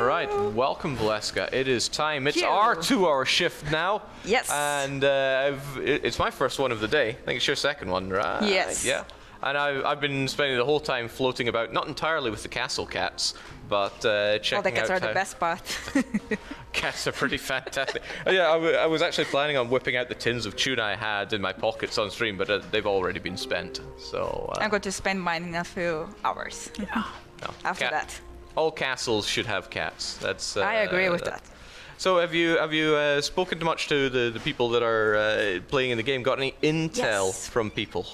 right, welcome, Valeska. It is time. It's our 2-hour shift now. Yes. And it's my first one of the day. I think it's your second one, right? Yes. Yeah. And I've been spending the whole time floating about, not entirely with the castle cats, but checking out the cats are the best part. Cats are pretty fantastic. Yeah, I was actually planning on whipping out the tins of tuna I had in my pockets on stream, but they've already been spent. So I'm going to spend mine in a few hours. Yeah. No, After that. All castles should have cats. That's. I agree with that. So have you spoken much to the people that are playing in the game? Got any intel from people?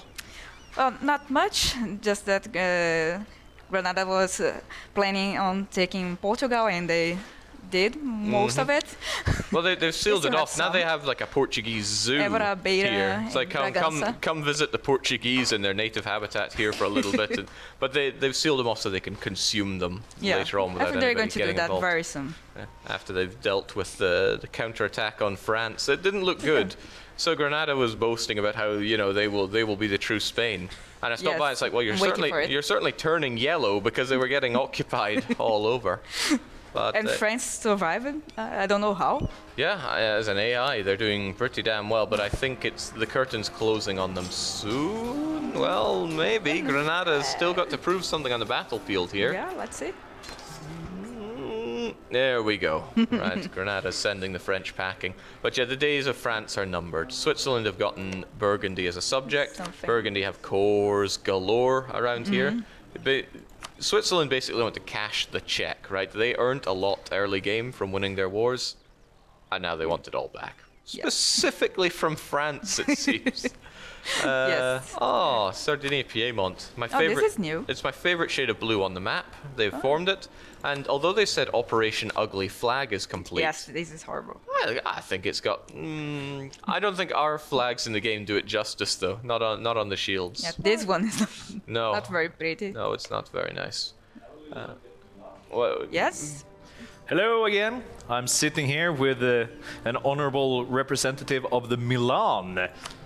Well, not much. Just that Granada was planning on taking Portugal, and they did most of it. Well, they've sealed it off. Now they have like a Portuguese zoo here. It's like come visit the Portuguese in their native habitat here for a little bit. But they've sealed them off so they can consume them later on without anybody getting involved. I think they're going to do that very soon. After they've dealt with the counterattack on France. It didn't look good. So Granada was boasting about how they will be the true Spain, and I stopped by. It's like, well, you're certainly turning yellow because they were getting occupied all over. But, and France surviving. I don't know how. Yeah, as an AI, they're doing pretty damn well. But I think it's the curtain's closing on them soon. Well, maybe Granada's still got to prove something on the battlefield here. Yeah, let's see. There we go. Right, Granada's sending the French packing. But yeah, the days of France are numbered. Switzerland have gotten Burgundy as a subject. Burgundy have cores galore around here. Switzerland basically want to cash the check, right? They earned a lot early game from winning their wars, and now they want it all back. Specifically from France, it seems. Yes. Oh, Sardinia Piedmont. My favorite. This is new. It's my favorite shade of blue on the map. They've formed it, and although they said Operation Ugly Flag is complete. Yes, this is horrible. I think it's got. I don't think our flags in the game do it justice, though. Not on the shields. Yeah, this one is not very pretty. No, it's not very nice. Well, yes. Hello again. I'm sitting here with an honorable representative of the Milan.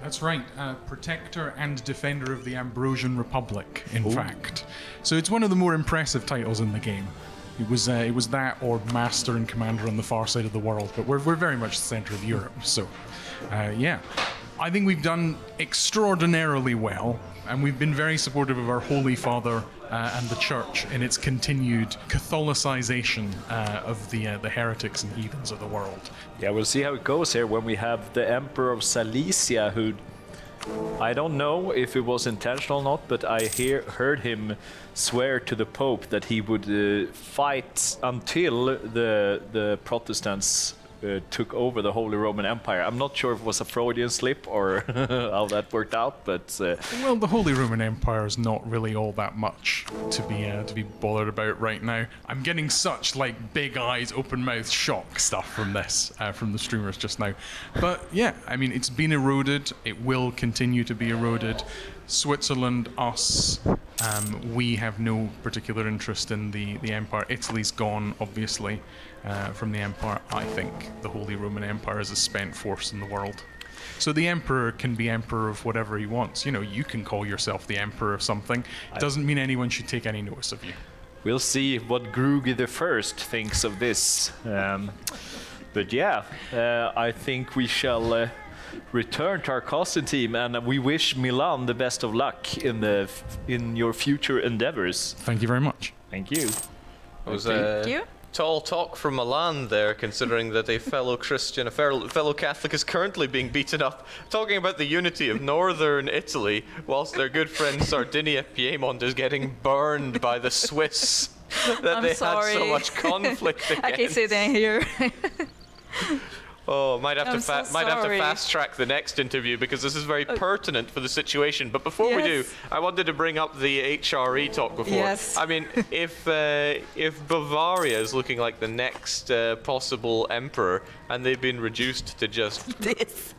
That's right, protector and defender of the Ambrosian Republic, in fact. So it's one of the more impressive titles in the game. It was that or master and commander on the far side of the world, but we're very much the center of Europe. So, yeah. I think we've done extraordinarily well, and we've been very supportive of our Holy Father and the Church in its continued Catholicization of the heretics and heathens of the world. Yeah, we'll see how it goes here when we have the Emperor of Silesia, who I don't know if it was intentional or not, but I heard him swear to the Pope that he would fight until the Protestants took over the Holy Roman Empire. I'm not sure if it was a Freudian slip or how that worked out, but well, the Holy Roman Empire is not really all that much to be bothered about right now. I'm getting such like big eyes, open mouth shock stuff from this from the streamers just now. But yeah, I mean, it's been eroded. It will continue to be eroded. Switzerland, us, we have no particular interest in the empire. Italy's gone, obviously, from the empire. I think the Holy Roman Empire is a spent force in the world. So the emperor can be emperor of whatever he wants. You can call yourself the emperor of something. It doesn't mean anyone should take any notice of you. We'll see what Grugy the First thinks of this. But yeah, I think we shall return to our casting team, and we wish Milan the best of luck in your future endeavors. Thank you very much. Thank you. Thank you. Tall talk from Milan there, considering that a fellow Christian, a fellow Catholic is currently being beaten up, talking about the unity of northern Italy, whilst their good friend Sardinia Piedmont is getting burned by the Swiss that had so much conflict against. I can sit in here. Oh, might have to fast track the next interview because this is very pertinent for the situation. But before we do, I wanted to bring up the HRE talk before. Yes. I mean, if Bavaria is looking like the next possible emperor, and they've been reduced to just this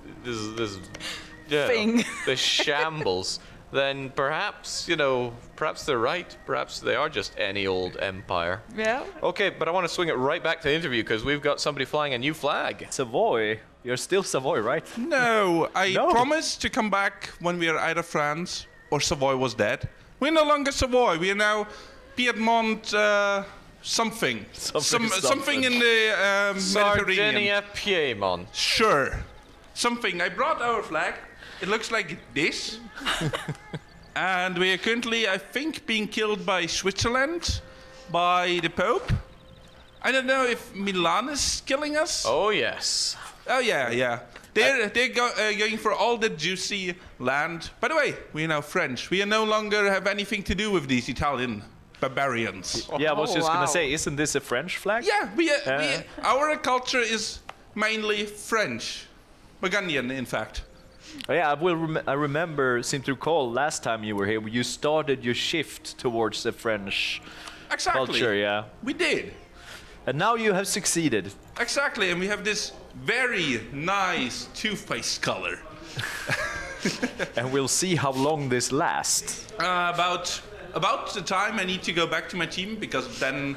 thing, the shambles. Then perhaps they're right. Perhaps they are just any old empire. Yeah. Okay, but I want to swing it right back to the interview because we've got somebody flying a new flag. Savoy. You're still Savoy, right? No, I promised to come back when we are either France or Savoy was dead. We're no longer Savoy. We are now Piedmont something. Something. Something in the Mediterranean. Sardinia, Piedmont. Sure. Something. I brought our flag. It looks like this. And we are currently, I think, being killed by Switzerland, by the Pope. I don't know if Milan is killing us. Oh, yes. Oh, yeah. They're going for all the juicy land. By the way, we are now French. We no longer have anything to do with these Italian barbarians. Yeah, I was just wow. gonna say, isn't this a French flag? Yeah, our culture is mainly French. Burgundian, in fact. Oh, yeah, I remember, seem to recall, last time you were here, you started your shift towards the French Exactly. culture, yeah. We did. And now you have succeeded. Exactly, and we have this very nice toothpaste color. And we'll see how long this lasts. About the time I need to go back to my team, because then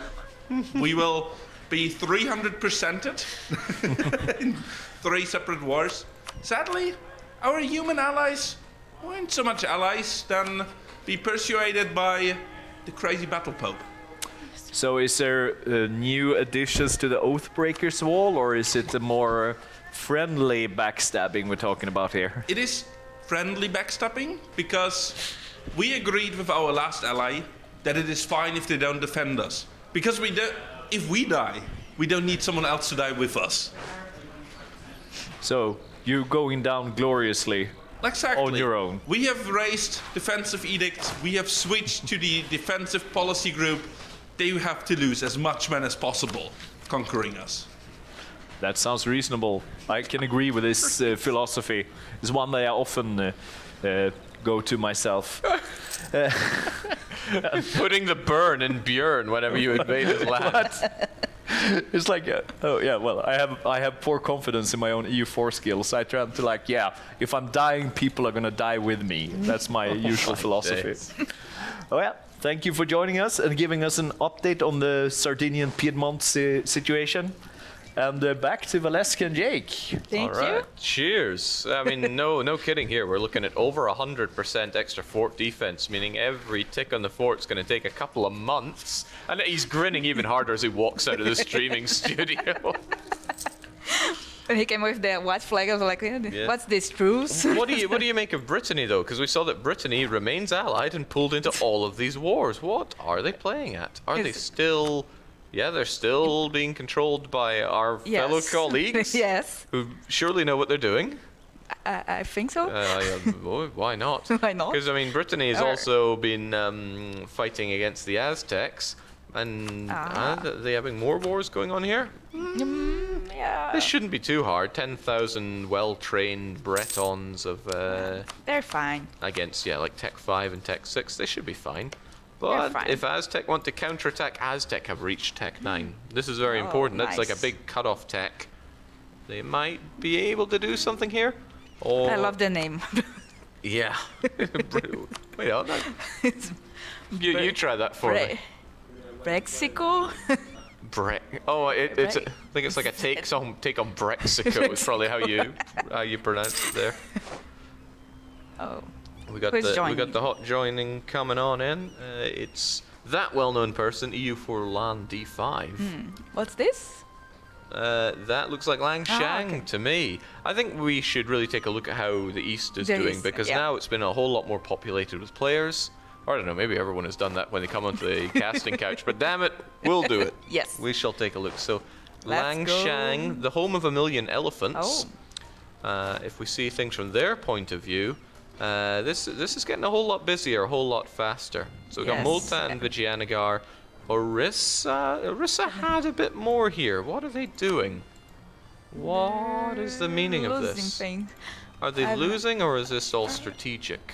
we will be 300%ed in 3 separate wars. Sadly, our human allies weren't so much allies than be persuaded by the crazy battle pope. So is there new additions to the Oathbreakers wall, or is it a more friendly backstabbing we're talking about here? It is friendly backstabbing because we agreed with our last ally that it is fine if they don't defend us. Because if we die, we don't need someone else to die with us. So you're going down gloriously. Exactly. On your own. We have raised defensive edicts. We have switched to the defensive policy group. They have to lose as much men as possible, conquering us. That sounds reasonable. I can agree with this philosophy. It's one that I often go to myself. Putting the burn in Björn whenever you invade his land. It's like, oh yeah, well, I have poor confidence in my own EU4 skills. I try to if I'm dying, people are gonna die with me. That's my usual philosophy. days. Oh yeah, thank you for joining us and giving us an update on the Sardinian Piedmont situation. And back to Valeska and Jake. Thank All right. you. Cheers. I mean, no kidding here. We're looking at over 100% extra fort defense, meaning every tick on the fort's going to take a couple of months. And he's grinning even harder as he walks out of the streaming studio. When he came with the white flag, I was like, what's this, truce? What do you make of Brittany, though? Because we saw that Brittany remains allied and pulled into all of these wars. What are they playing at? Are they still... Yeah, they're still being controlled by our fellow colleagues. Yes. Who surely know what they're doing. I think so. Why not? Why not? Because, I mean, Brittany has also been fighting against the Aztecs. And are they having more wars going on here? Yeah. This shouldn't be too hard. 10,000 well-trained Bretons of... They're fine. against, like Tech 5 and Tech 6. They should be fine. But if Aztec want to counterattack, Aztec have reached Tech 9. This is very important. That's like a big cut-off tech. They might be able to do something here. Or I love the name. yeah. Wait, hold on. You try that for me. Mexico? It's. I think it's like a take on Brexico. Is probably how you pronounce it there. Oh. We got the hot joining coming on in. It's that well-known person, EU4 LAN D5. What's this? That looks like Langshang to me. I think we should really take a look at how the East is doing, because now it's been a whole lot more populated with players. Or I don't know, maybe everyone has done that when they come onto the casting couch, but damn it, we'll do it. Yes. We shall take a look. So, Let's Langshang, the home of a million elephants. Oh. If we see things from their point of view, this is getting a whole lot busier, a whole lot faster. So we've got Multan, Vijayanagar, Orissa had a bit more here. What are they doing? What is the meaning of this? Thing. Are they losing, or is this all strategic?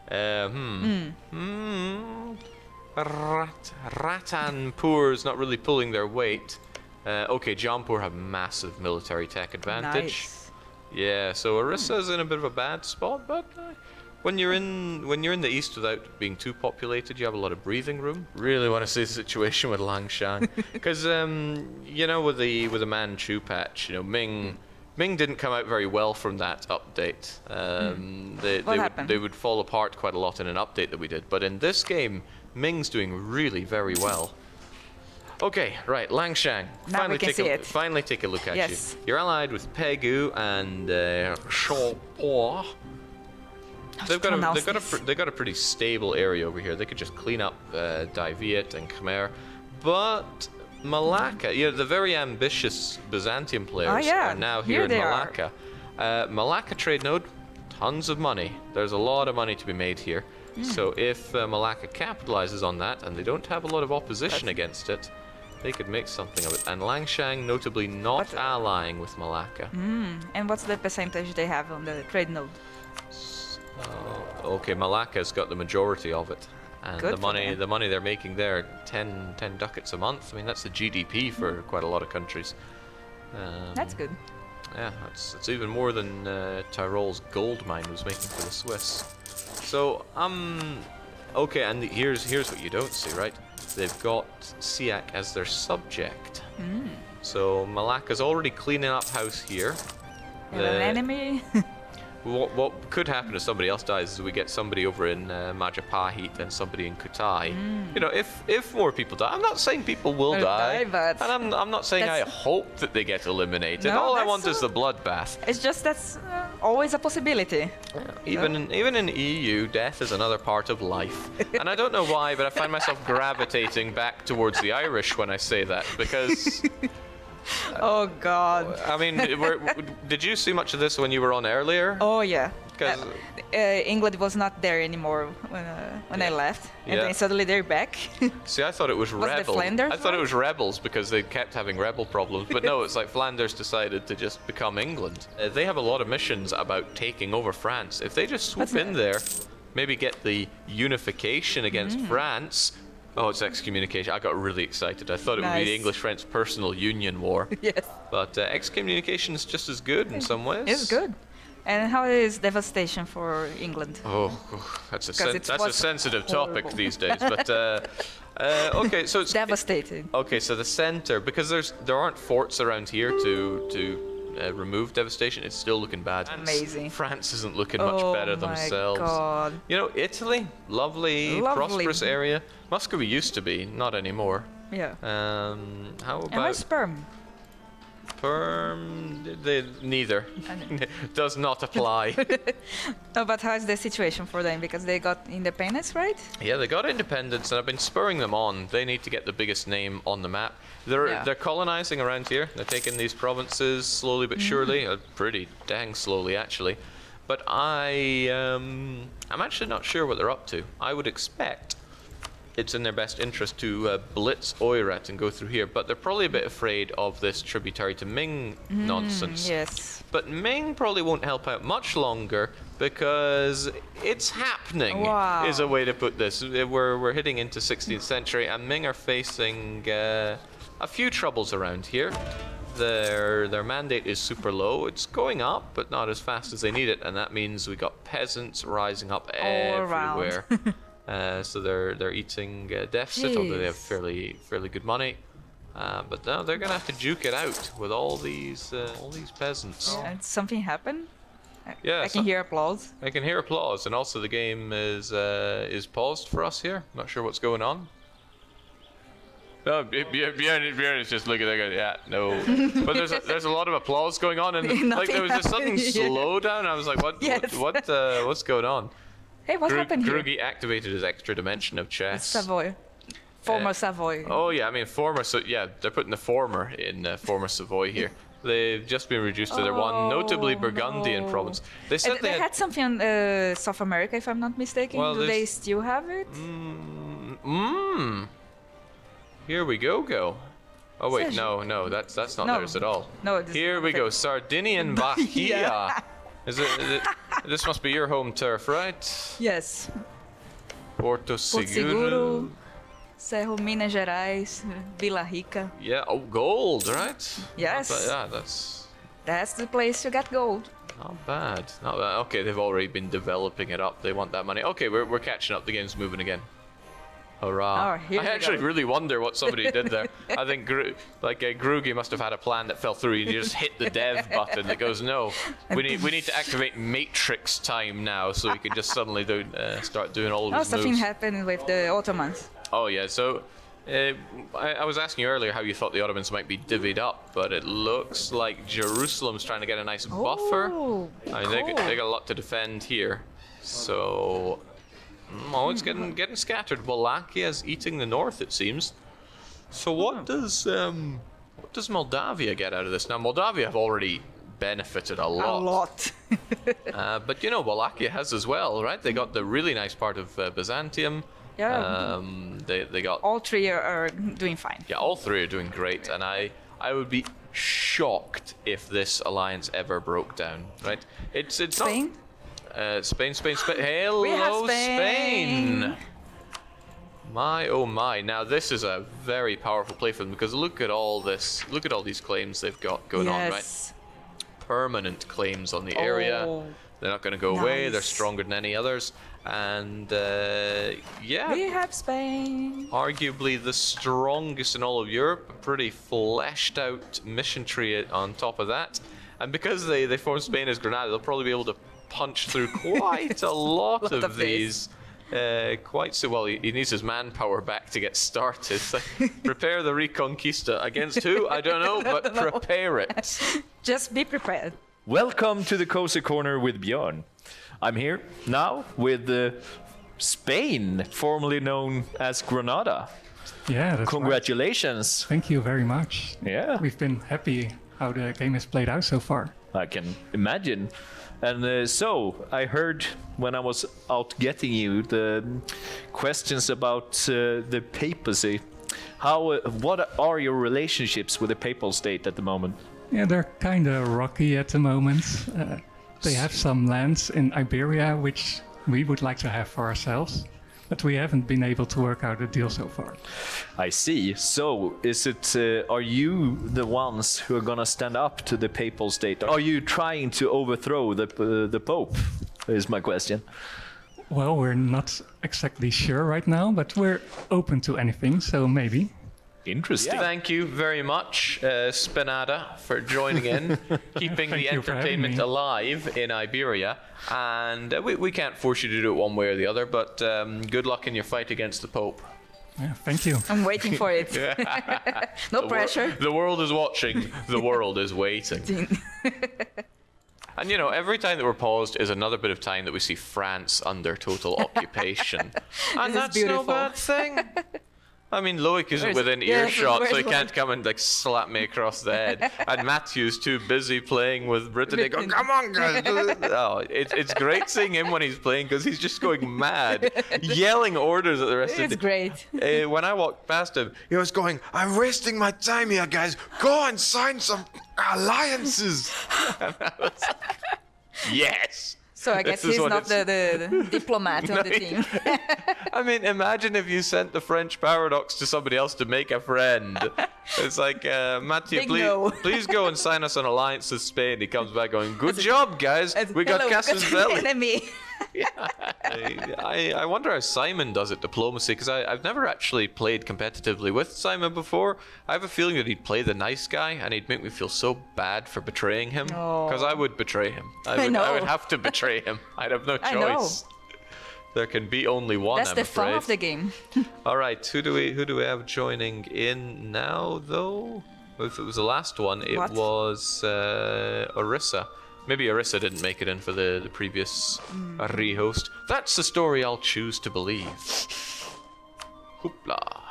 Ratanpur's not really pulling their weight. Okay, Jampur have massive military tech advantage. Nice. Yeah, so Orissa's in a bit of a bad spot, but when you're in the east without being too populated, you have a lot of breathing room. Really want to see the situation with Langshang, because with the Manchu patch, Ming didn't come out very well from that update. They would fall apart quite a lot in an update that we did, but in this game, Ming's doing really very well. Okay, right, Langshan. Now we can see it. Finally take a look at Yes. you. You're allied with Pegu and Savoy. They've got a pretty stable area over here. They could just clean up Diviet and Khmer, but Malacca, the very ambitious Byzantium players are now here in Malacca. Malacca trade node, tons of money. There's a lot of money to be made here. So if Malacca capitalizes on that and they don't have a lot of opposition against it, they could make something of it. And Langshan notably not allying with Malacca. And what's the percentage they have on the trade node? Okay, Malacca's got the majority of it. And Good the money they're making there, 10 ducats a month. I mean, that's the GDP for quite a lot of countries. That's good. Yeah, it's even more than Tyrol's gold mine was making for the Swiss. So, okay, and here's what you don't see, right? They've got Siak as their subject. So Malacca's already cleaning up house here. And an enemy? What could happen if somebody else dies is we get somebody over in Majapahit and somebody in Kutai. You know, if more people die, I'm not saying people will die, but and I'm not saying I hope that they get eliminated. No, All I that's want is the bloodbath. It's just that's always a possibility. Even in EU, death is another part of life, and I don't know why, but I find myself gravitating back towards the Irish when I say that because. Oh God. I mean, did you see much of this when you were on earlier? Oh yeah. 'Cause England was not there anymore when I left, and then suddenly they're back. See, I thought it was Was the rebels. Flanders I thought it one? was rebels because they kept having rebel problems. But no, it's like Flanders decided to just become England. They have a lot of missions about taking over France. If they just swoop in there, maybe get the unification against France. Oh, it's excommunication. I got really excited. I thought it would be the Nice. English-French personal union war. Yes. But excommunication is just as good in some ways. It's good. And how is devastation for England? Oh, that's a 'Cause it that's a was sensitive topic horrible. these days. But okay, so it's Devastated. okay. So the center, because there aren't forts around here to remove devastation, it's still looking bad. Amazing. France isn't looking much better themselves. Oh my God. You know, Italy, lovely, prosperous area. Muscovy used to be, not anymore. Yeah. How And my about sperm? neither. Does not apply. No, but how's the situation for them? Because they got independence, right? Yeah, they got independence, and I've been spurring them on. They need to get the biggest name on the map. They're colonizing around here. They're taking these provinces slowly but surely, pretty dang slowly actually. But I'm actually not sure what they're up to. I would expect it's in their best interest to blitz Oirat and go through here, but they're probably a bit afraid of this tributary to Ming nonsense. Yes. But Ming probably won't help out much longer because it's happening, Wow. is a way to put this. We're hitting into 16th century, and Ming are facing a few troubles around here. Their mandate is super low. It's going up, but not as fast as they need it, and that means we got peasants rising up everywhere. So they're eating deficit, although they have fairly good money. But now they're gonna have to duke it out with all these peasants. And something happened? Yeah, I can hear applause. I can hear applause, and also the game is paused for us here. Not sure what's going on. No, Björn is just looking there. Yeah, no. But there's a lot of applause going on, and like there was a sudden slowdown. I was like, what's going on? Hey, what happened here? Grugi activated his extra dimension of chess. Savoy. Former Savoy. Oh yeah, I mean former. So yeah, they're putting the former in former Savoy here. They've just been reduced to their one notably Burgundian province. They said they had something on South America, if I'm not mistaken. Well, Do they still have it? Here we go. Oh wait, no, that's not theirs at all. No, Here we go, Sardinian Bahia. Is it? This must be your home turf, right? Yes. Porto Porto Seguro. Seguro, Cerro Minas Gerais, Vila Rica. Yeah. Oh, gold, right? Yes. Yeah, that's That's the place to get gold. not bad. Not bad. Okay, they've already been developing it up. They want that money. Okay, we're catching up. The game's moving again. Hurrah! Oh, here I we actually go. really wonder what somebody did there. I think Grugi must have had a plan that fell through. You just hit the dev button that goes, no, we need to activate Matrix time now, so we can just suddenly start doing all of his Something moves. happened with the Ottomans. Oh yeah, so I was asking you earlier how you thought the Ottomans might be divvied up, but it looks like Jerusalem's trying to get a nice buffer. I mean, they got a lot to defend here. So, it's getting scattered. Wallachia eating the north, it seems. So what does Moldavia get out of this? Now, Moldavia have already benefited a lot. A lot. But you know, Wallachia has as well, right? They got the really nice part of Byzantium. Yeah. They got All three are doing fine. Yeah, all three are doing great, and I would be shocked if this alliance ever broke down. Right? It's Spain? not Spain. Hello, We have Spain. My oh my! Now this is a very powerful play for them because look at all this. Look at all these claims they've got going on, right? Permanent claims on the area. They're not going to go away. They're stronger than any others. And yeah, We have Spain. arguably the strongest in all of Europe. A pretty fleshed out mission tree on top of that. And because they formed Spain as Granada, they'll probably be able to punch through quite a lot of these. Quite so well. He needs his manpower back to get started. So prepare the Reconquista against who? I don't know, but prepare it. Just be prepared. Welcome to the Cozy Corner with Björn. I'm here now with Spain, formerly known as Granada. Yeah, that's Congratulations. right. Thank you very much. Yeah, We've been happy how the game has played out so far. I can imagine. And so I heard when I was out getting you the questions about the papacy. What are your relationships with the papal state at the moment? Yeah, they're kind of rocky at the moment. They have some lands in Iberia which we would like to have for ourselves, but we haven't been able to work out a deal so far. I see. So, are you the ones who are gonna stand up to the papal state? Are you trying to overthrow the Pope? Is my question. Well, we're not exactly sure right now, but we're open to anything, so maybe. Interesting. Thank you very much, Spinada, for joining in, keeping the Thank you for having entertainment me. alive in Iberia. And we can't force you to do it one way or the other, but good luck in your fight against the Pope. Yeah, thank you. I'm waiting for it. No pressure. The world is watching. The world is waiting. And you know, every time that we're paused is another bit of time that we see France under total occupation. And This is that's no beautiful. bad thing. I mean, Loic isn't Where's- within yeah, earshot, so he where's can't come and like slap me across the head. And Matthew's too busy playing with Brittany. Going, come on, guys! Oh, it's great seeing him when he's playing because he's just going mad, yelling orders at the rest of It's the. great. When I walked past him, he was going, "I'm wasting my time here, guys. Go and sign some alliances." And I was like, yes. So I guess This is he's what not it's- the diplomat on the team. I mean, imagine if you sent the French paradox to somebody else to make a friend. It's like, Matthew, Big no. please go and sign us an alliance with Spain. He comes back going, good job, guys. We got Hello, Casus Belli. enemy. I wonder how Simon does at diplomacy, because I've never actually played competitively with Simon before. I have a feeling that he'd play the nice guy, and he'd make me feel so bad for betraying him, because I would betray him. I know. would have to betray him. I'd have no I know. choice. There can be only one. That's I'm the afraid. fun of the game. All right, who do we have joining in now though? If it was the last one, it What? was Orissa. Maybe Orissa didn't make it in for the previous rehost. That's the story I'll choose to believe. Hoopla.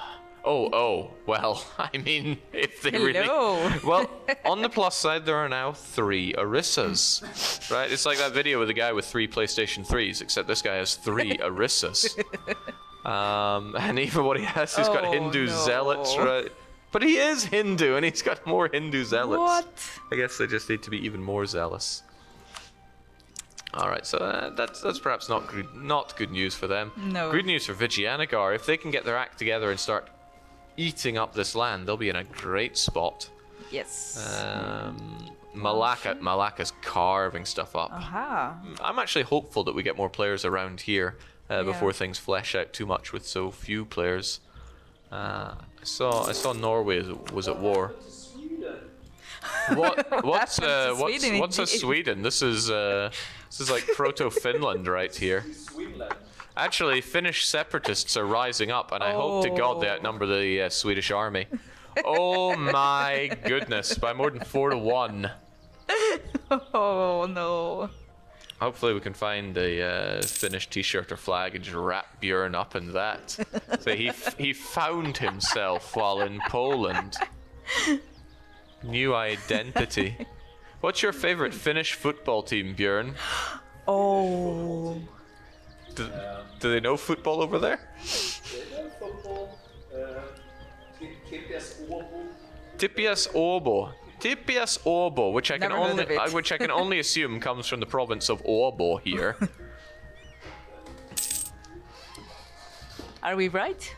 Oh, well, I mean, if they really... Hello. Well, on the plus side, there are now 3 Orissas, right? It's like that video with the guy with 3 PlayStation 3s, except this guy has 3 Orissas. And even what he has, he's got Oh, Hindu no. zealots, right? But he is Hindu, and he's got more Hindu zealots. What? I guess they just need to be even more zealous. All right, so that's perhaps not good news for them. No. Good news for Vijayanagar. If they can get their act together and start eating up this land, they'll be in a great spot. Yes. Malacca's carving stuff up. Aha. I'm actually hopeful that we get more players around here before things flesh out too much with so few players. I saw Norway was at war. What's Sweden a indeed. Sweden? This is like proto Finland right here. Actually, Finnish separatists are rising up, and I hope to God they outnumber the Swedish army. Oh my goodness, by more than 4 to 1. Oh no. Hopefully we can find a Finnish t-shirt or flag and just wrap Björn up in that. So he found himself while in Poland. New identity. What's your favorite Finnish football team, Björn? Oh. Do they know football over there? Tipias Åbo. Tipias Åbo, which I can only assume comes from the province of Åbo here. Are we right?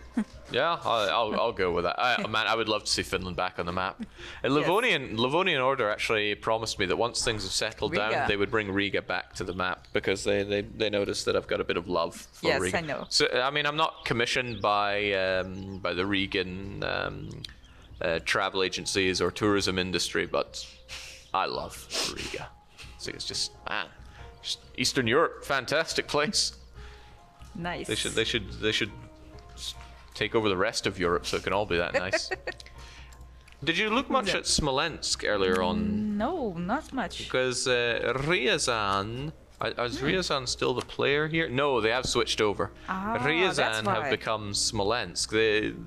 Yeah, I'll go with that. Man, I would love to see Finland back on the map. And Livonian Order actually promised me that once things have settled Riga. down, they would bring Riga back to the map because they noticed that I've got a bit of love for Yes, Riga. I know. So I mean, I'm not commissioned by the Rigan travel agencies or tourism industry, but I love Riga. So it's just Eastern Europe, fantastic place. Nice. They should take over the rest of Europe so it can all be that nice. Did you look much at Smolensk earlier on? No, not much. Because Ryazan... Is Ryazan still the player here? No, they have switched over. that's Ryazan have why. become Smolensk.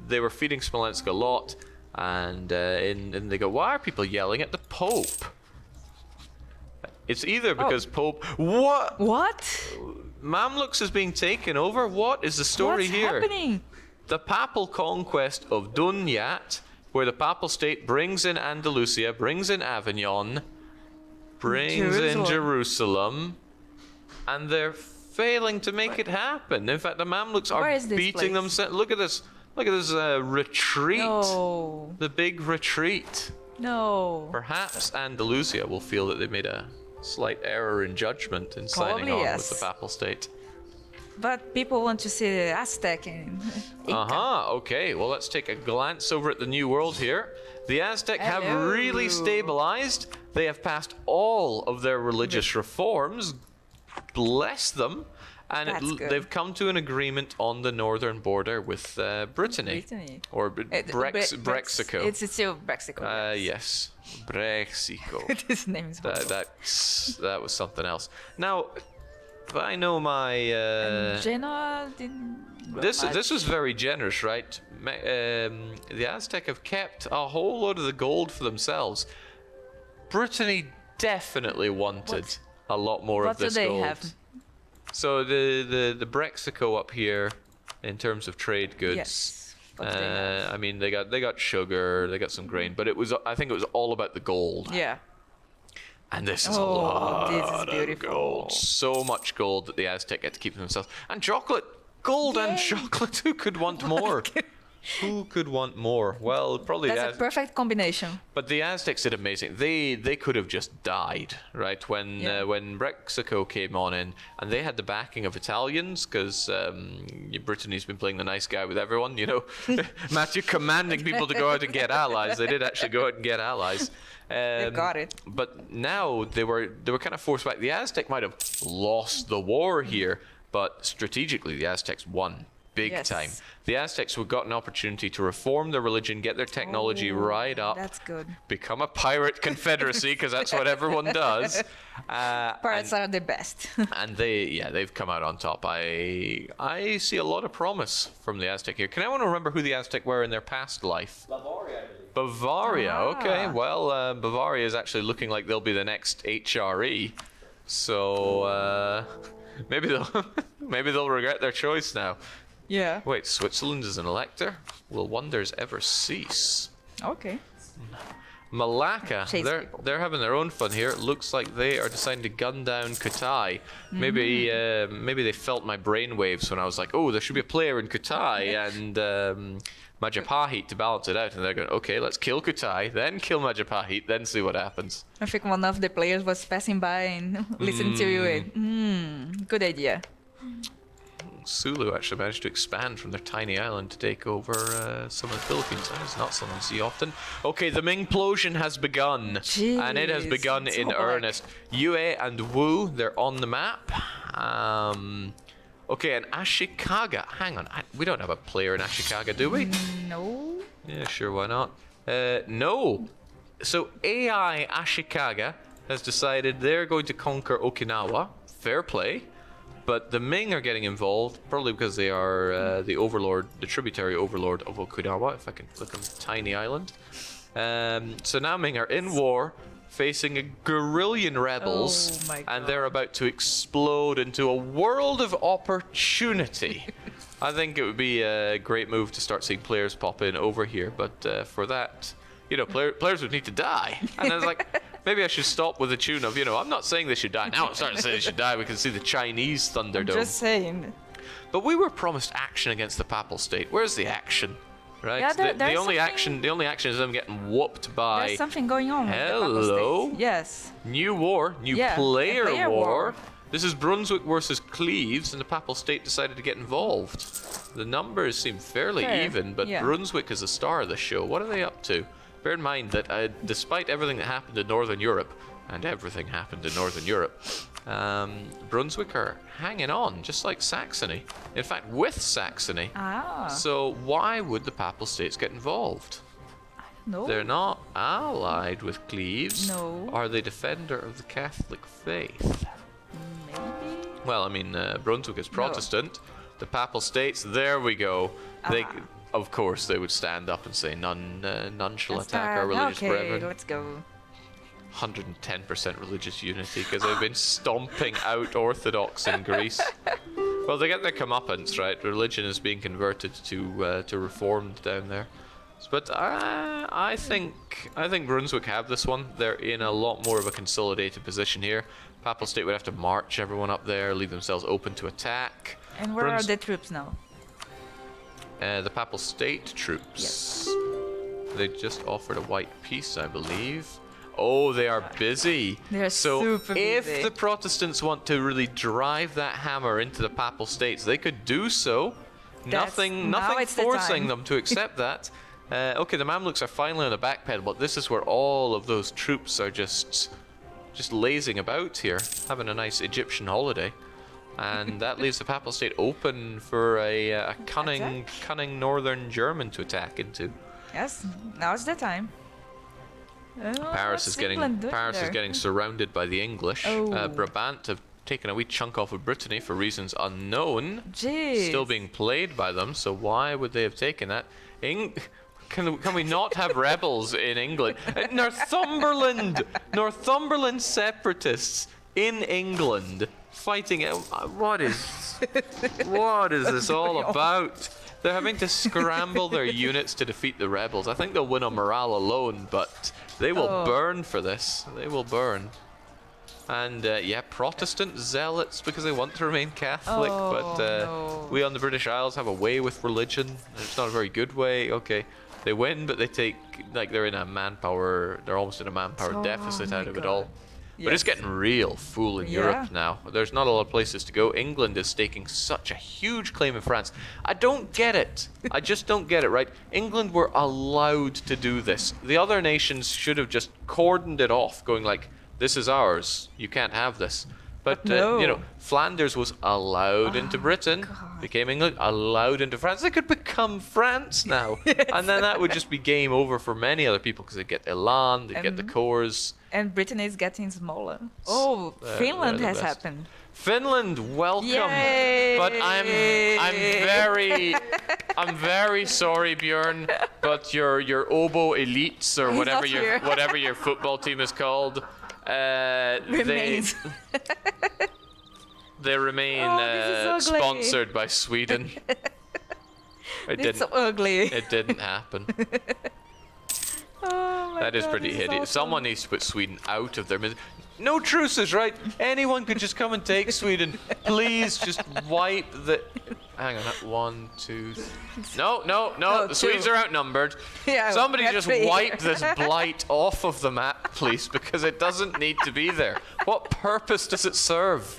They were feeding Smolensk a lot, and they go, why are people yelling at the Pope? It's either because Pope... What? What? Mamluks is being taken over? What is the story What's here? happening? The papal conquest of Dunyat, where the papal state brings in Andalusia, brings in Avignon, brings in Jerusalem, and they're failing to make it happen. In fact, the Mamluks Where are is this beating place? them. Look at this retreat. No. The big retreat. No. Perhaps Andalusia will feel that they made a slight error in judgment in signing Probably on yes. with the papal state. But people want to see the Aztec and Inca. Okay, well, let's take a glance over at the New World here. The Aztec have Hello. really stabilized. They have passed all of their religious reforms. Bless them. And That's good. they've come to an agreement on the northern border with Brittany. Brittany. Or Brexico. It's still Brexico. Yes, Brexico. This name is horrible. That was something else. Now, I know my... Genoa didn't... This was very generous, right? The Aztec have kept a whole load of the gold for themselves. Brittany definitely wanted a lot more of this gold. What do they have? So the Brexico up here, in terms of trade goods. Yes. What do they have? I mean, they got sugar, they got some grain, but I think it was all about the gold. Yeah. And this is a lot this is of beautiful. gold. So much gold that the Aztec get to keep for themselves. And chocolate! Gold and chocolate! Who could want more? Who could want more? Well, probably That's a perfect combination. But the Aztecs did amazing. They could have just died, right? When Brexico came on in, and they had the backing of Italians, because Brittany's been playing the nice guy with everyone, you know. Matthew commanding people to go out and get allies. They did actually go out and get allies. They've got it. But now they were kind of forced back. The Aztec might have lost the war here, but strategically the Aztecs won. Big time. The Aztecs would got an opportunity to reform their religion, get their technology right up. That's good. Become a pirate confederacy, because that's what everyone does. Pirates are the best. And they've come out on top. I see a lot of promise from the Aztec here. Can anyone remember who the Aztec were in their past life? Bavaria, I believe. Bavaria, okay. Well, Bavaria is actually looking like they'll be the next HRE. So maybe they'll regret their choice now. Yeah. Wait, Switzerland is an elector? Will wonders ever cease? Okay. Malacca, Chase people. they're having their own fun here. It looks like they are deciding to gun down Kutai. Maybe they felt my brainwaves when I was like, oh, there should be a player in Kutai and Majapahit to balance it out. And they're going, okay, let's kill Kutai, then kill Majapahit, then see what happens. I think one of the players was passing by and listened to you and, good idea. Sulu actually managed to expand from their tiny island to take over some of the Philippines. That is not something you see often. Okay, the Implosion has begun. And it has Jeez, begun it's in hard. earnest. Yue and Wu, they're on the map. Okay, and Ashikaga. Hang on, we don't have a player in Ashikaga, do we? No. Yeah, sure, why not? No. So AI Ashikaga has decided they're going to conquer Okinawa. Fair play. But the Ming are getting involved, probably because they are the overlord, the tributary overlord of Okinawa, if I can click on the tiny island. So now Ming are in war, facing a guerrillion rebels, Oh my and God. they're about to explode into a world of opportunity. I think it would be a great move to start seeing players pop in over here, but for that, you know, players would need to die. And I was like, maybe I should stop with the tune of, you know, I'm not saying they should die. Now I'm starting to say they should die. We can see the Chinese Thunderdome. Just saying. But we were promised action against the Papal State. Where's the action? Right? Yeah, the there's only something- action is them getting whooped by There's something going on with the Papal Hello? State. Yes. new war, new Yeah, a player, player war. war. This is Brunswick versus Cleves, and the Papal State decided to get involved. The numbers seem fairly Fair, even, but yeah. Brunswick is the star of the show. What are they up to? Bear in mind that despite everything that happened in Northern Europe, and everything happened in Northern Europe, Brunswick are hanging on, just like Saxony. In fact, with Saxony. Ah. So why would the Papal States get involved? No. They're not allied with Cleves. No. Are they defender of the Catholic faith? Maybe. Well, I mean, Brunswick is Protestant. The Papal States, there we go. They, of course, they would stand up and say, none shall attack our religious okay, brethren. let's go. 110% religious unity because they've been stomping out Orthodox in Greece. Well, they get their comeuppance, right? Religion is being converted to Reformed down there. But I think Brunswick have this one. They're in a lot more of a consolidated position here. Papal State would have to march everyone up there, leave themselves open to attack. And where are the troops now? The Papal State troops. Yes. They just offered a white peace, I believe. Oh, they are busy. They're so super if busy. the Protestants want to really drive that hammer into the Papal States, they could do so. Nothing now it's the forcing time. them to accept that. Okay, the Mamluks are finally on the back pedal, but this is where all of those troops are just lazing about here, having a nice Egyptian holiday. And that leaves the Papal State open for a cunning northern German to attack into. Yes, now's the time. Paris is getting surrounded by the English. Oh. Brabant have taken a wee chunk off of Brittany for reasons unknown. Jeez. Still being played by them, so why would they have taken that? Can we not have rebels in England? Northumberland separatists in England fighting. What is this all about? They're having to scramble their units to defeat the rebels. I think they'll win on morale alone, but they will burn for this. They will burn. And yeah, Protestant zealots because they want to remain Catholic, but we on the British Isles have a way with religion. And it's not a very good way. Okay, they win, but they take, like, they're almost in a manpower deficit out of it all. But it's getting real full in Europe now. There's not a lot of places to go. England is staking such a huge claim in France. I don't get it. I just don't get it, right? England were allowed to do this. The other nations should have just cordoned it off, going like, this is ours. You can't have this. But, no. you know, Flanders was allowed into Britain, became England, allowed into France. They could become France now. And then that would just be game over for many other people because they'd get Elan, they'd get the cores. And Britain is getting smaller. Oh, Finland they're the has best. happened. Finland, welcome. Yay! But I'm very sorry, Björn. But your oboe elites or He's whatever not here. whatever your football team is called, Remains. they remain this is ugly. sponsored by Sweden. It's so ugly. It didn't happen. Oh my That is God, pretty this hideous. awesome. Someone needs to put Sweden out of their misery. No truces, right? Anyone could just come and take Sweden. Please just wipe the... Hang on, 1, 2... No, No, the Swedes two. are outnumbered. Yeah, Somebody we have just 3. wipe this blight off of the map, please, because it doesn't need to be there. What purpose does it serve?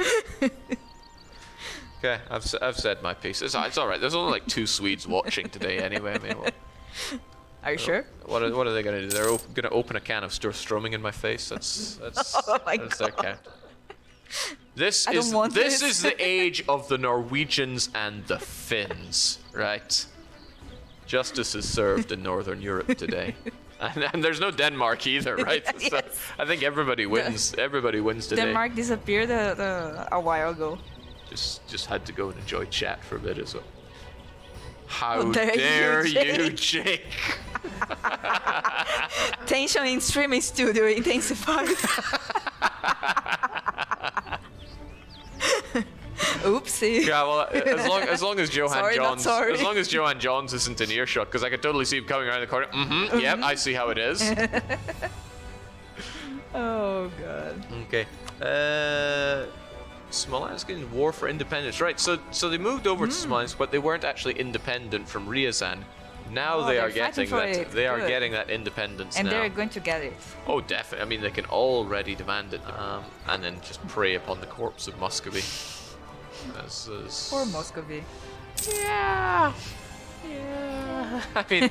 Okay, I've said my piece. It's all right. There's only like 2 Swedes watching today anyway. I mean, Are you sure? what are they going to do? They're going to open a can of Sturströmming in my face. That's Oh my their count. This I don't is want this this. is the age of the Norwegians and the Finns, right? Justice is served in Northern Europe today. And there's no Denmark either, right? So Yes. I think everybody wins. Everybody wins today. Denmark disappeared a while ago. Just had to go and enjoy chat for a bit as well. How How dare dare you, you, Jake? Tension in streaming studio intensified. Oopsie. Yeah, well, as long as Johan Sorry, not Johns, sorry. as long as Johan Johns isn't in earshot, because I could totally see him coming around the corner. Yep, I see how it is. Oh god. Okay. Smolensk in war for independence. Right. So they moved over to Smolensk, but they weren't actually independent from Ryazan. Now Oh, they they're are getting fighting for that. it. They are Good. getting that independence And now. they're going to get it. Oh, definitely. I mean, they can already demand it, and then just prey upon the corpse of Muscovy. Poor Muscovy. Yeah. I mean,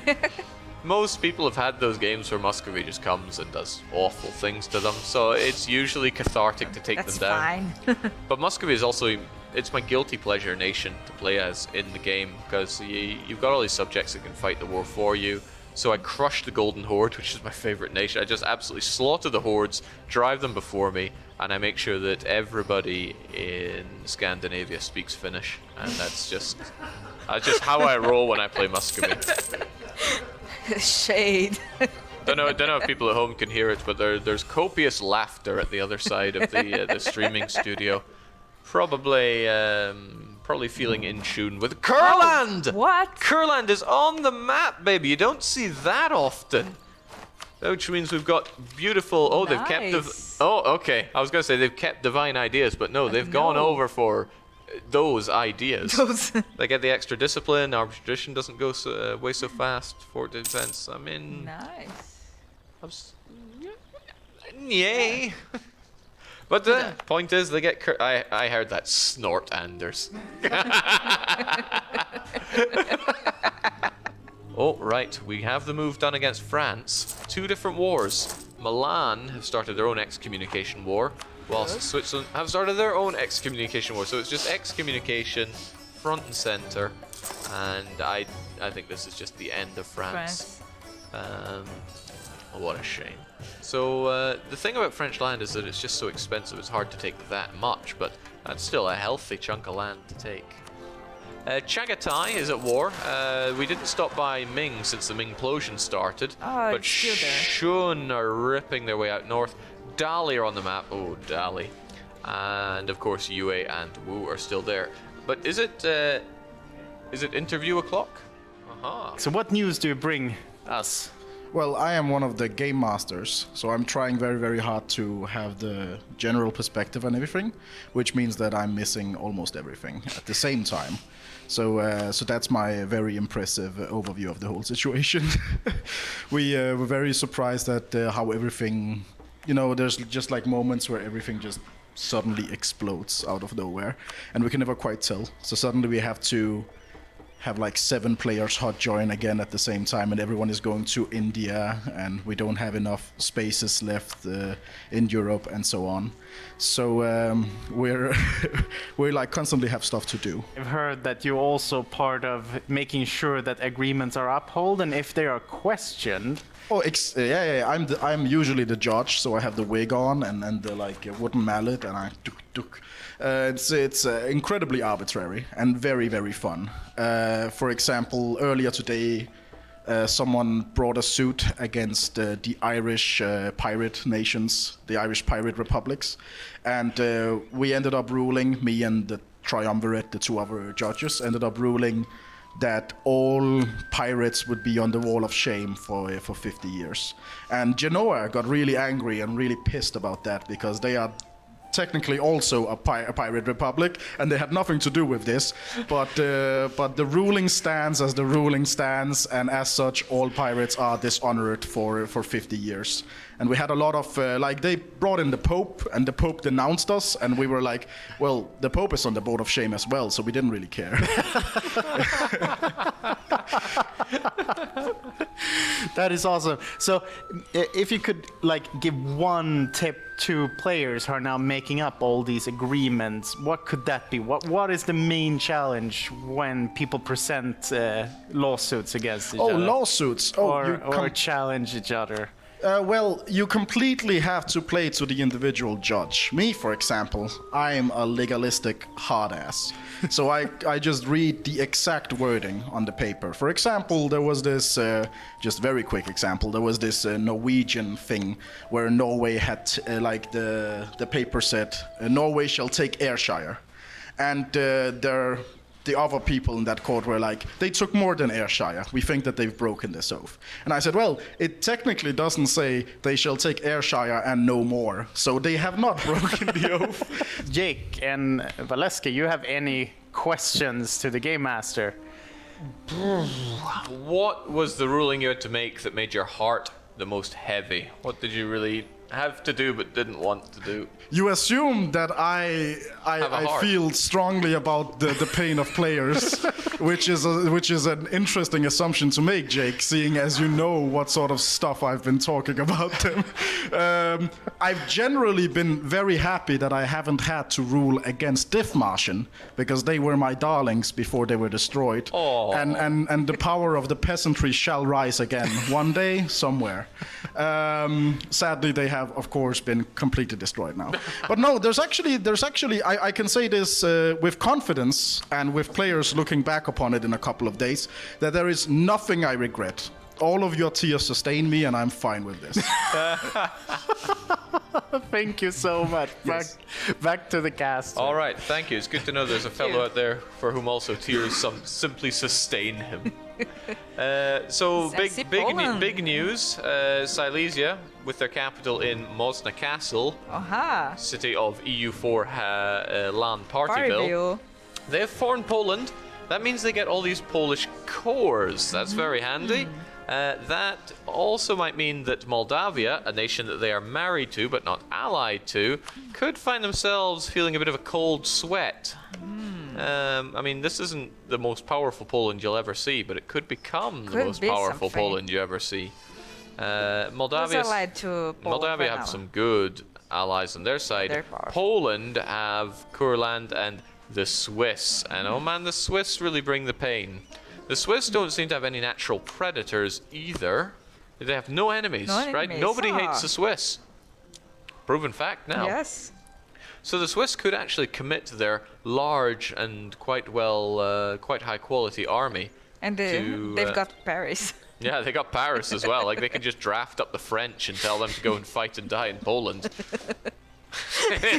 most people have had those games where Muscovy just comes and does awful things to them, so it's usually cathartic to take That's them down. fine. But Muscovy is also, it's my guilty pleasure nation to play as in the game, because you've got all these subjects that can fight the war for you. So I crush the Golden Horde, which is my favorite nation. I just absolutely slaughter the hordes, drive them before me, and I make sure that everybody in Scandinavia speaks Finnish. And that's just how I roll when I play Muscovy. Shade. Don't know if people at home can hear it, but there's copious laughter at the other side of the streaming studio. Probably feeling in tune with Kurland. What? Kurland is on the map, baby. You don't see that often. Which means we've got beautiful. Oh, they've kept. Nice. Oh, okay. I was gonna say they've kept divine ideas, but no, they've gone No. over for those ideas. Those. They get the extra discipline. Our tradition doesn't go away so fast. Fort defense. I mean, Nice. yay. But the point is, they get. I heard that snort, Anders. Oh, right. We have the move done against France. 2 different wars. Milan have started their own excommunication war, whilst Switzerland have started their own excommunication war. So it's just excommunication, front and center, and I think this is just the end of France. What a shame. So the thing about French land is that it's just so expensive. It's hard to take that much, but that's still a healthy chunk of land to take. Chagatai is at war. We didn't stop by Ming since the Ming implosion started, Oh, but it's still there. Shun are ripping their way out north. Dali are on the map. Oh, Dali. And of course, Yue and Wu are still there. But is it interview o'clock? Aha. So what news do you bring us? Well, I am one of the game masters, so I'm trying very, very hard to have the general perspective on everything, which means that I'm missing almost everything at the same time. So that's my very impressive overview of the whole situation. We were very surprised at how everything, there's just like moments where everything just suddenly explodes out of nowhere, and we can never quite tell. So suddenly we have to have like 7 players hot join again at the same time, and everyone is going to India, and we don't have enough spaces left in Europe and so on. So we're we like constantly have stuff to do. I've heard that you're also part of making sure that agreements are upheld, and if they are questioned. Oh, yeah. I'm usually the judge, so I have the wig on and the wooden mallet, and I tuk. It's incredibly arbitrary and very, very fun. For example, earlier today, someone brought a suit against the Irish pirate nations, the Irish pirate republics, and we ended up ruling, me and the triumvirate, the 2 other judges, ended up ruling that all pirates would be on the wall of shame for 50 years. And Genoa got really angry and really pissed about that, because they are technically also a pirate republic, and they had nothing to do with this, but the ruling stands as the ruling stands, and as such all pirates are dishonored for 50 years. And we had a lot of they brought in the Pope, and the Pope denounced us, and we were like, well, the Pope is on the board of shame as well, so we didn't really care. That is awesome. So if you could give one tip two players who are now making up all these agreements. What could that be? What is the main challenge when people present lawsuits against each Oh, other? lawsuits. Or challenge each other. Well, you completely have to play to the individual judge. Me, for example, I'm a legalistic hard ass. So I just read the exact wording on the paper. For example, there was this, just very quick example, there was this Norwegian thing where Norway had, the paper said, Norway shall take Ayrshire. And the other people in that court were like, they took more than Ayrshire. We think that they've broken this oath. And I said, well, it technically doesn't say they shall take Ayrshire and no more. So they have not broken the oath. Jake and Valeska, you have any questions to the Game Master? What was the ruling you had to make that made your heart the most heavy? What did you really have to do but didn't want to do? You assume that I feel strongly about the pain of players, which is an interesting assumption to make, Jake, seeing as you know what sort of stuff I've been talking about them. I've generally been very happy that I haven't had to rule against Diffmartian, because they were my darlings before they were destroyed. Aww. And the power of the peasantry shall rise again one day somewhere. Sadly, they have, of course, been completely destroyed now. But no, there's actually, I can say this with confidence and with players looking back upon it in a couple of days, that there is nothing I regret. All of your tears sustain me, and I'm fine with this. Thank you so much. Yes. Back to the cast. All right, thank you. It's good to know there's a fellow out there for whom also tears simply sustain him. So Sassy big news. Silesia, with their capital in Moszna Castle, Aha. city of EU4 LAN Partyville. They have formed Poland. That means they get all these Polish cores. That's very handy. That also might mean that Moldavia, a nation that they are married to but not allied to, could find themselves feeling a bit of a cold sweat. I mean, this isn't the most powerful Poland you'll ever see, but it could become the most powerful Poland you ever see. Moldavia have some good allies on their side. Poland have Courland and the Swiss. And oh man, the Swiss really bring the pain. The Swiss don't seem to have any natural predators either. They have no enemies, right? Nobody hates the Swiss. Proven fact now. Yes. So the Swiss could actually commit their large and quite high quality army. And they've got Paris. Yeah, they got Paris as well. Like, they can just draft up the French and tell them to go and fight and die in Poland.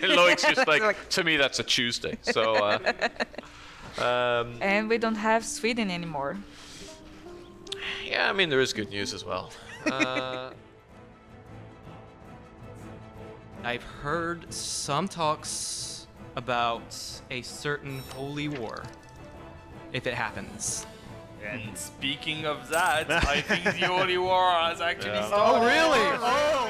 Loic's just like, to me, that's a Tuesday. So, and we don't have Sweden anymore. Yeah, I mean, there is good news as well. I've heard some talks about a certain holy war, if it happens. And speaking of that, I think the Holy War has actually started. Oh, really? Oh!